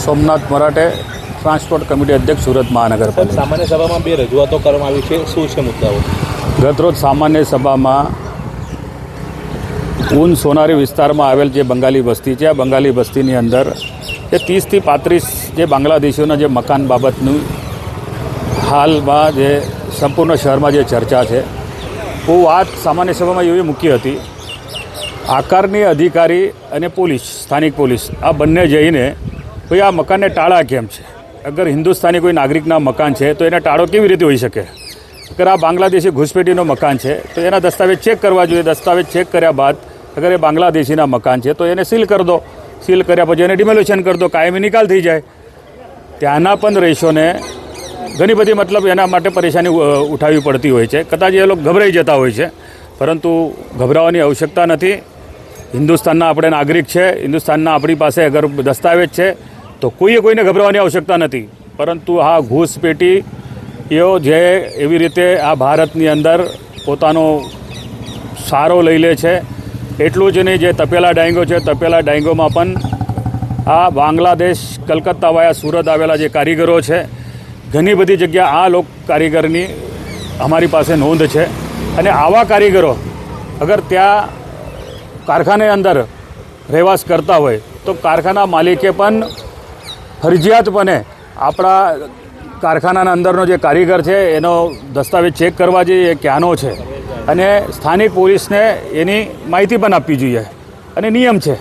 Somnath Marathe, transport committee અધ્યક્ષ, સુરત મહાનગરપાલિકા. સામાન્ય સભામાં બે રજૂઆતો કરવામાં આવી છે, શું છે મુદ્દાઓ? ગતરોજ સામાન્ય સભામાં ઊન સોનારી વિસ્તારમાં આવેલ જે બંગાળી વસ્તી છે, આ બંગાળી વસ્તીની અંદર જે 30થી 35 જે બાંગ્લાદેશીઓના જે મકાન બાબતનું હાલમાં જે સંપૂર્ણ શહેરમાં જે ચર્ચા છે, હું વાત સામાન્ય સભામાં એવી મૂકી હતી. આકારની અધિકારી અને પોલીસ, સ્થાનિક પોલીસ, આ બંને જઈને ભાઈ આ મકાનને ટાળા કેમ છે? અગર હિન્દુસ્તાની કોઈ નાગરિકના મકાન છે તો એને ટાળો કેવી રીતે હોઈ શકે? અગર આ બાંગ્લાદેશી ઘૂસપેઠીનો મકાન છે તો એના દસ્તાવેજ ચેક કરવા જોઈએ. દસ્તાવેજ ચેક કર્યા બાદ અગર એ બાંગ્લાદેશીના મકાન છે તો એને સીલ કરી દો. સીલ કર્યા પછી એને ડિમોલિશન કરી દો, કાયમી નિકાલ થઈ જાય. ત્યાંના પણ રહીશોને ઘણી બધી મતલબ એના માટે પરેશાની ઉઠાવવી પડતી હોય છે. કદાચ એ લોકો ગભરાઈ જતા હોય છે, પરંતુ ગભરાવાની આવશ્યકતા નથી. હિન્દુસ્તાનના આપણે નાગરિક છે, હિન્દુસ્તાનના આપણી પાસે અગર દસ્તાવેજ છે તો કોઈને ગભરાવાની આવશ્યકતા નથી. પરંતુ આ ઘૂસપેઠીઓ જે એવી રીતે આ ભારતની અંદર પોતાનો સારો લઈ લે છે, એટલું જ નહીં, જે તપેલા ડાયંગો છે, તપેલા ડાયંગોમાં પણ આ બાંગ્લાદેશ, કલકત્તા વાયા સુરત આવેલા જે કારીગરો છે, ઘણી બધી જગ્યા આ લોક કારીગરની અમારી પાસે નોંધ છે. અને આવા કારીગરો અગર ત્યાં કારખાને અંદર રહેવાસ કરતા હોય તો કારખાના માલિકે પણ ફરજિયાતપણે આપણા કારખાનાના અંદરનો જે કારીગર છે એનો દસ્તાવેજ ચેક કરવા જોઈએ, એ ક્યાંનો છે, અને સ્થાનિક પોલીસને એની માહિતી પણ આપવી જોઈએ, અને નિયમ છે.